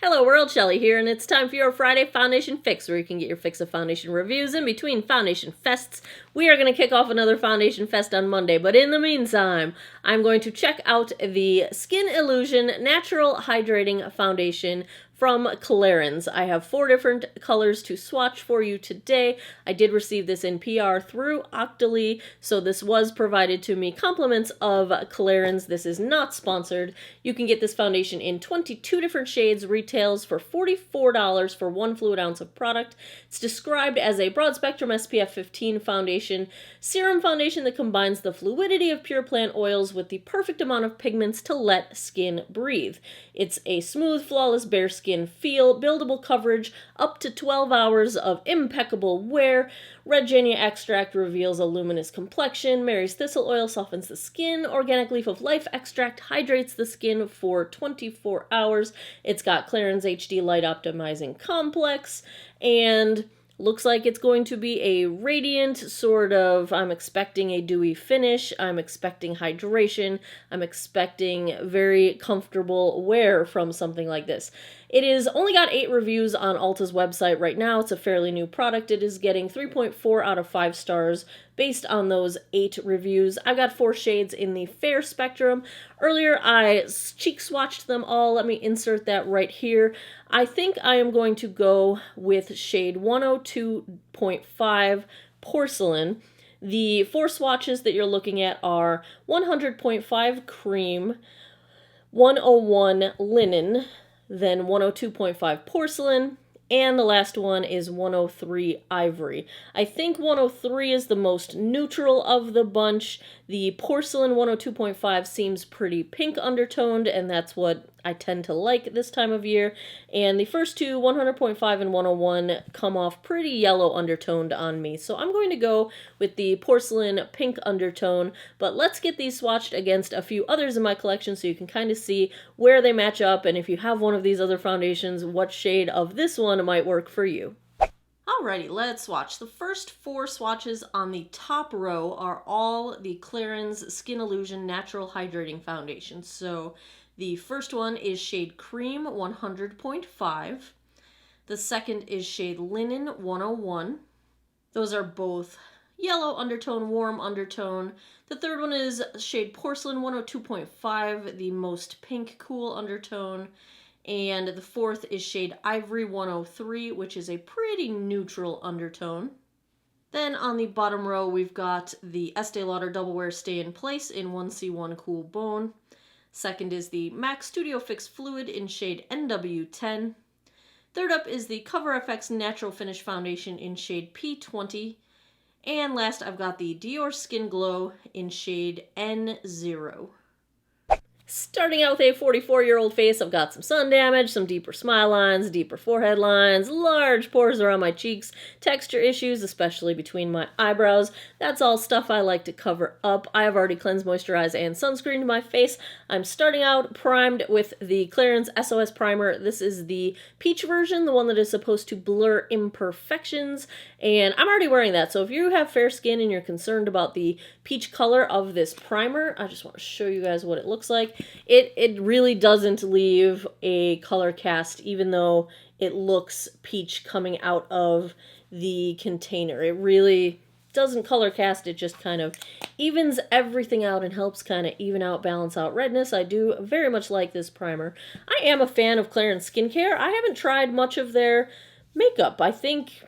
Hello world, Shelly here, and it's time for your Friday Foundation Fix, where you can get your fix of foundation reviews in between foundation fests. We are going to kick off another foundation fest on Monday, but in the meantime, I'm going to check out the Skin Illusion Natural Hydrating Foundation from Clarins. I have 4 different colors to swatch for you today. I did receive this in PR through Octoly, so this was provided to me. Compliments of Clarins. This is not sponsored. You can get this foundation in 22 different shades, retails for $44 for 1 fluid ounce of product. It's described as a broad spectrum SPF 15 foundation, serum foundation that combines the fluidity of pure plant oils with the perfect amount of pigments to let skin breathe. It's a smooth, flawless, bare skin feel, buildable coverage, up to 12 hours of impeccable wear. Red Genia extract reveals a luminous complexion. Mary's thistle oil softens the skin. Organic leaf of life extract hydrates the skin for 24 hours. It's got Clarins HD light optimizing complex, and looks like it's going to be a radiant sort of, I'm expecting a dewy finish, I'm expecting hydration, I'm expecting very comfortable wear from something like this. It is only got 8 reviews on Ulta's website right now. It's a fairly new product. It is getting 3.4 out of 5 stars based on those 8 reviews. I've got 4 shades in the fair spectrum. Earlier I cheek swatched them all. Let me insert that right here. I think I am going to go with shade 102.5 Porcelain. The 4 swatches that you're looking at are 100.5 Cream, 101 Linen, then 102.5 Porcelain, and the last one is 103 Ivory. I think 103 is the most neutral of the bunch. The Porcelain 102.5 seems pretty pink undertoned, and that's what I tend to like this time of year. And the first two, 100.5 and 101, come off pretty yellow undertoned on me. So I'm going to go with the Porcelain pink undertone, but let's get these swatched against a few others in my collection so you can kind of see where they match up, and if you have one of these other foundations, what shade of this one might work for you. Alrighty, let's swatch. The first 4 swatches on the top row are all the Clarins Skin Illusion Natural Hydrating Foundation. So the first one is shade Cream 100.5. The second is shade Linen 101. Those are both yellow undertone, warm undertone. The third one is shade Porcelain 102.5, the most pink, cool undertone. And the fourth is shade Ivory 103, which is a pretty neutral undertone. Then on the bottom row, we've got the Estee Lauder Double Wear Stay in Place in 1C1 Cool Bone. Second is the MAC Studio Fix Fluid in shade NW10. Third up is the Cover FX Natural Finish Foundation in shade P20. And last, I've got the Dior Skin Glow in shade N0. Starting out with a 44-year-old face, I've got some sun damage, some deeper smile lines, deeper forehead lines, large pores around my cheeks, texture issues, especially between my eyebrows. That's all stuff I like to cover up. I have already cleansed, moisturized, and sunscreened my face. I'm starting out primed with the Clarins SOS Primer. This is the peach version, the one that is supposed to blur imperfections, and I'm already wearing that. So if you have fair skin and you're concerned about the peach color of this primer, I just want to show you guys what it looks like. It really doesn't leave a color cast, even though it looks peach coming out of the container. It really doesn't color cast, it just kind of evens everything out and helps kind of even out, balance out redness. I do very much like this primer. I am a fan of Clarins skincare. I haven't tried much of their makeup. I think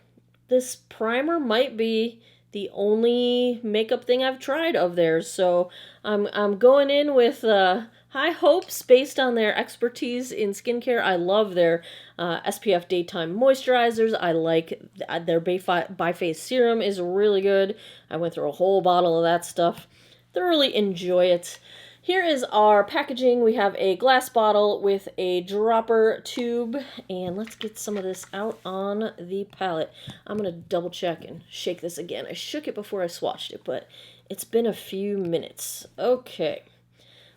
this primer might be the only makeup thing I've tried of theirs, so I'm going in with high hopes based on their expertise in skincare. I love their SPF daytime moisturizers. I like their Biface serum is really good. I went through a whole bottle of that stuff. Thoroughly enjoy it. Here is our packaging. We have a glass bottle with a dropper tube, and let's get some of this out on the palette. I'm going to double check and shake this again. I shook it before I swatched it, but it's been a few minutes. Okay,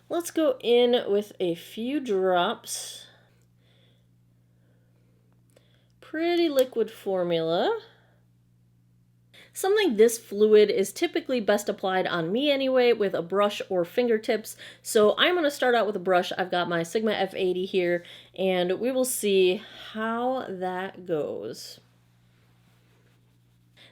let's go in with a few drops. Pretty liquid formula. Something this fluid is typically best applied on me anyway with a brush or fingertips. So I'm going to start out with a brush. I've got my Sigma F80 here, and we will see how that goes.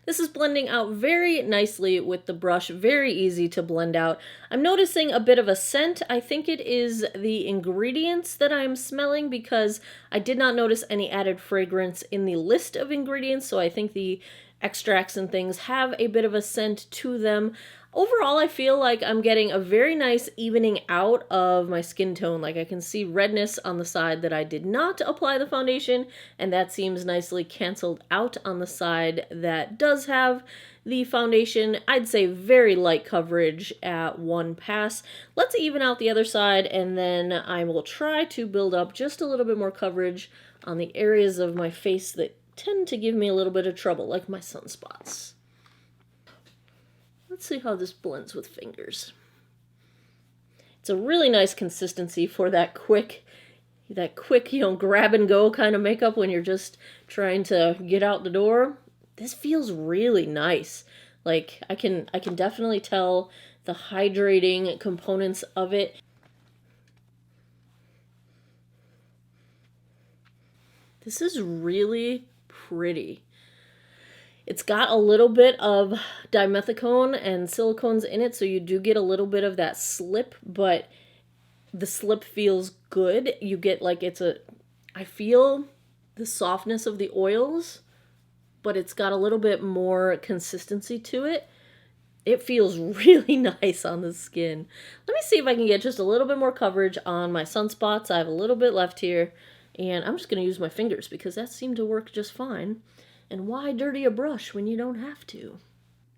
This is blending out very nicely with the brush, very easy to blend out. I'm noticing a bit of a scent. I think it is the ingredients that I'm smelling because I did not notice any added fragrance in the list of ingredients, so I think the extracts and things have a bit of a scent to them. Overall, I feel like I'm getting a very nice evening out of my skin tone. Like I can see redness on the side that I did not apply the foundation, and that seems nicely canceled out on the side that does have the foundation. I'd say very light coverage at one pass. Let's even out the other side, and then I will try to build up just a little bit more coverage on the areas of my face that tend to give me a little bit of trouble, like my sunspots. Let's see how this blends with fingers. It's a really nice consistency for that quick, grab and go kind of makeup when you're just trying to get out the door. This feels really nice. Like I can definitely tell the hydrating components of it. This is really pretty. It's got a little bit of dimethicone and silicones in it, so you do get a little bit of that slip, but the slip feels good. You get like I feel the softness of the oils, but it's got a little bit more consistency to it. It feels really nice on the skin. Let me see if I can get just a little bit more coverage on my sunspots. I have a little bit left here, and I'm just going to use my fingers because that seemed to work just fine. And why dirty a brush when you don't have to?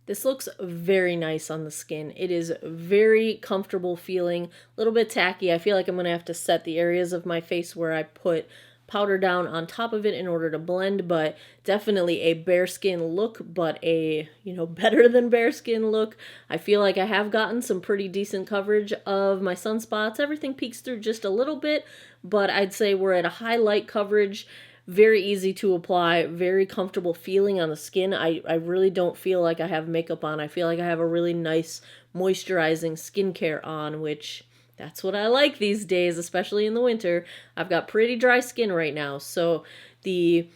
This looks very nice on the skin. It is very comfortable feeling, a little bit tacky. I feel like I'm going to have to set the areas of my face where I put powder down on top of it in order to blend, but definitely a bare skin look, but a, better than bare skin look. I feel like I have gotten some pretty decent coverage of my sunspots. Everything peeks through just a little bit, but I'd say we're at a high light coverage. Very easy to apply, very comfortable feeling on the skin. I really don't feel like I have makeup on. I feel like I have a really nice moisturizing skincare on, which that's what I like these days, especially in the winter. I've got pretty dry skin right now, so the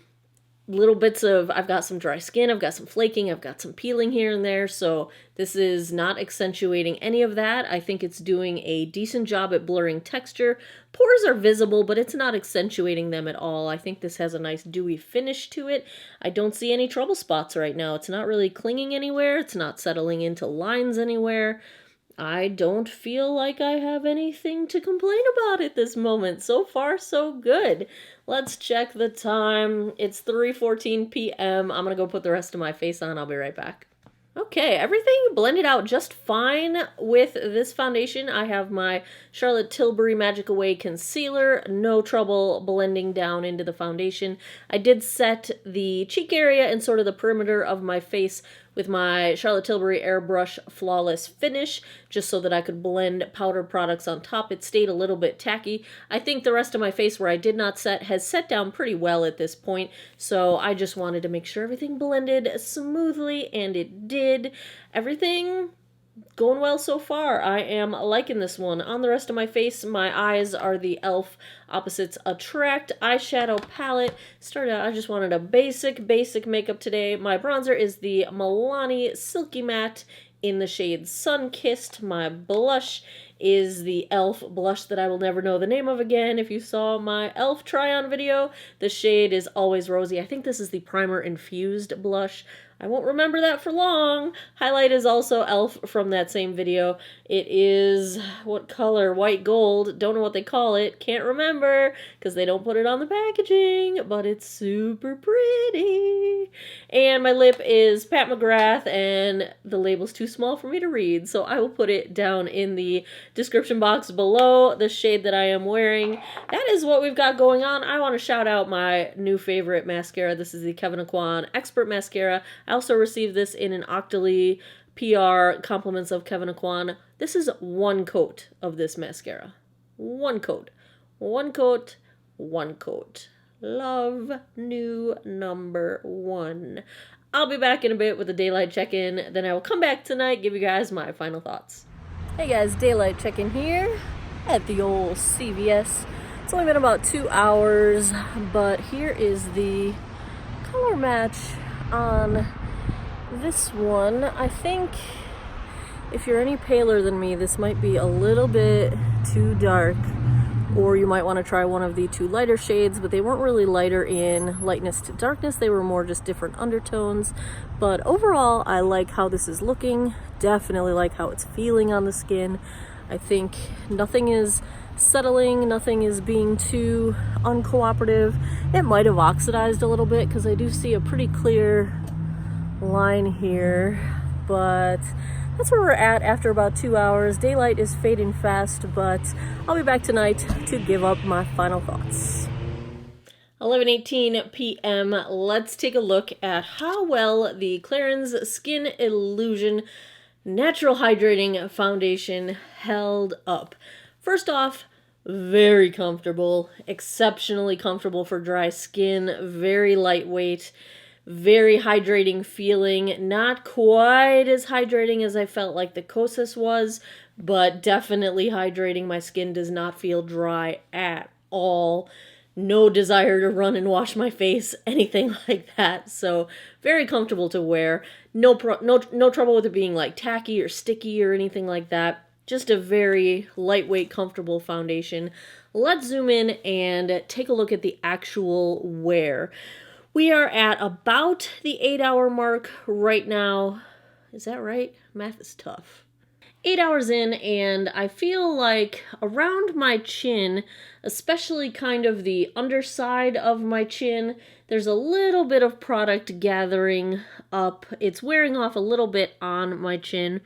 little bits of, I've got some dry skin, I've got some flaking, I've got some peeling here and there, so this is not accentuating any of that. I think it's doing a decent job at blurring texture. Pores are visible, but it's not accentuating them at all. I think this has a nice dewy finish to it. I don't see any trouble spots right now. It's not really clinging anywhere. It's not settling into lines anywhere. I don't feel like I have anything to complain about at this moment. So far, so good. Let's check the time. It's 3:14 p.m. I'm going to go put the rest of my face on. I'll be right back. Okay, everything blended out just fine with this foundation. I have my Charlotte Tilbury Magic Away Concealer. No trouble blending down into the foundation. I did set the cheek area and sort of the perimeter of my face with my Charlotte Tilbury Airbrush Flawless Finish, just so that I could blend powder products on top. It stayed a little bit tacky. I think the rest of my face where I did not set has set down pretty well at this point, so I just wanted to make sure everything blended smoothly, and it did. Everything going well so far. I am liking this one. On the rest of my face, my eyes are the e.l.f. Opposites Attract eyeshadow palette. Started out, I just wanted a basic makeup today. My bronzer is the Milani Silky Matte in the shade Sun-Kissed. My blush is the e.l.f. blush that I will never know the name of again. If you saw my e.l.f. try-on video, the shade is Always Rosy. I think this is the Primer Infused blush. I won't remember that for long. Highlight is also e.l.f. from that same video. It is, what color? White gold. Don't know what they call it. Can't remember because they don't put it on the packaging, but it's super pretty. And my lip is Pat McGrath, and the label's too small for me to read, so I will put it down in the description box below, the shade that I am wearing. That is what we've got going on. I want to shout out my new favorite mascara. This is the Kevyn Aucoin Expert Mascara. I also received this in an Octoly PR compliments of Kevyn Aucoin. This is one coat of this mascara. One coat. One coat. One coat. Love new number one. I'll be back in a bit with a daylight check-in, then I will come back tonight, give you guys my final thoughts. Hey guys, daylight check-in here at the old CVS. It's only been about 2 hours, but here is the color match on this one. I think if you're any paler than me, this might be a little bit too dark, or you might want to try one of the 2 lighter shades, but they weren't really lighter in lightness to darkness. They were more just different undertones. But overall, I like how this is looking. Definitely like how it's feeling on the skin. I think nothing is settling, nothing is being too uncooperative. It might have oxidized a little bit because I do see a pretty clear line here, but that's where we're at after about 2 hours. Daylight is fading fast, but I'll be back tonight to give up my final thoughts. 11:18 p.m. Let's take a look at how well the Clarins Skin Illusion Natural Hydrating Foundation held up. First off, very comfortable, exceptionally comfortable for dry skin, very lightweight, very hydrating feeling, not quite as hydrating as I felt like the Kosas was, but definitely hydrating. My skin does not feel dry at all. No desire to run and wash my face, anything like that. So very comfortable to wear. No trouble with it being like tacky or sticky or anything like that. Just a very lightweight, comfortable foundation. Let's zoom in and take a look at the actual wear. We are at about the 8-hour mark right now. Is that right? Math is tough. 8 hours in, and I feel like around my chin, especially kind of the underside of my chin, there's a little bit of product gathering up. It's wearing off a little bit on my chin.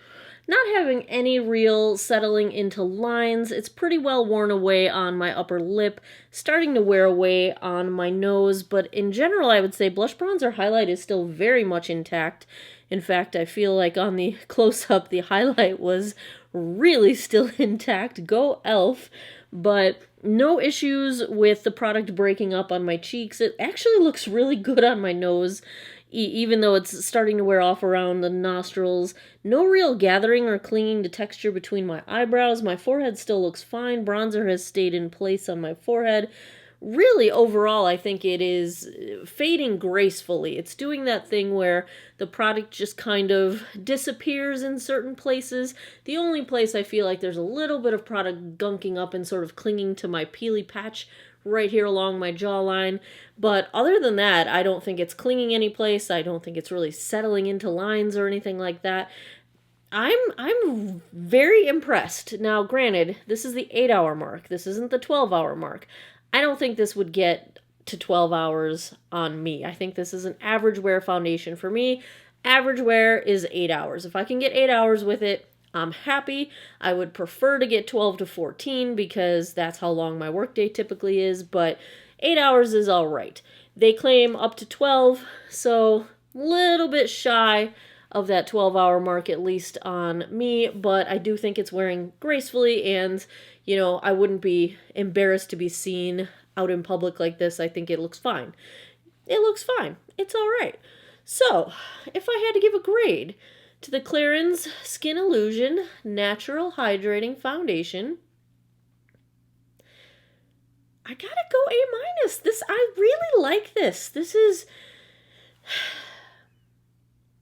Not having any real settling into lines. It's pretty well worn away on my upper lip, starting to wear away on my nose, but in general I would say blush, bronzer, highlight is still very much intact. In fact, I feel like on the close-up the highlight was really still intact. Go elf. But no issues with the product breaking up on my cheeks. It actually looks really good on my nose, even though it's starting to wear off around the nostrils. No real gathering or clinging to texture between my eyebrows. My forehead still looks fine. Bronzer has stayed in place on my forehead. Really, overall, I think it is fading gracefully. It's doing that thing where the product just kind of disappears in certain places. The only place I feel like there's a little bit of product gunking up and sort of clinging to my peely patch right here along my jawline. But other than that, I don't think it's clinging any place. I don't think it's really settling into lines or anything like that. I'm very impressed. Now, granted, this is the 8-hour mark. This isn't the 12-hour mark. I don't think this would get to 12 hours on me. I think this is an average wear foundation for me. Average wear is 8 hours. If I can get 8 hours with it, I'm happy. I would prefer to get 12 to 14 because that's how long my workday typically is, but 8 hours is all right. They claim up to 12, so a little bit shy of that 12-hour mark, at least on me, but I do think it's wearing gracefully, and you know, I wouldn't be embarrassed to be seen out in public like this. I think it looks fine. It looks fine. It's all right. So, if I had to give a grade to the Clarins Skin Illusion Natural Hydrating Foundation, I gotta go A-. I really like this. This is...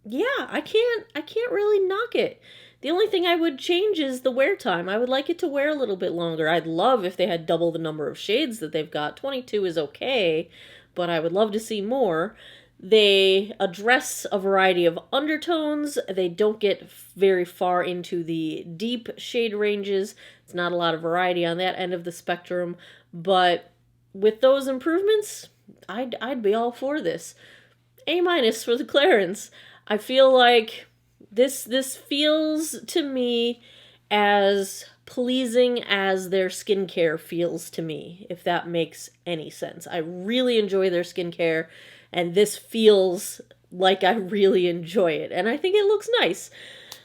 yeah, I can't really knock it. The only thing I would change is the wear time. I would like it to wear a little bit longer. I'd love if they had double the number of shades that they've got. 22 is okay, but I would love to see more. They address a variety of undertones. They don't get very far into the deep shade ranges. It's not a lot of variety on that end of the spectrum, but with those improvements, I'd be all for this. A- for the Clarins. I feel like this feels to me as pleasing as their skincare feels to me, if that makes any sense. I really enjoy their skincare, and this feels like I really enjoy it, and I think it looks nice.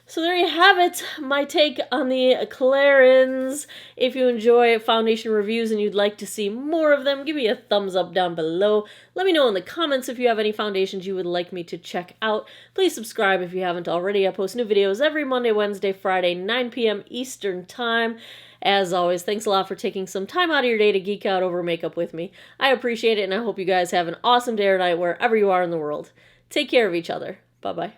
So there you have it, my take on the Clarins. If you enjoy foundation reviews and you'd like to see more of them, give me a thumbs up down below. Let me know in the comments if you have any foundations you would like me to check out. Please subscribe if you haven't already. I post new videos every Monday, Wednesday, Friday, 9 p.m. Eastern Time. As always, thanks a lot for taking some time out of your day to geek out over makeup with me. I appreciate it, and I hope you guys have an awesome day or night wherever you are in the world. Take care of each other. Bye-bye.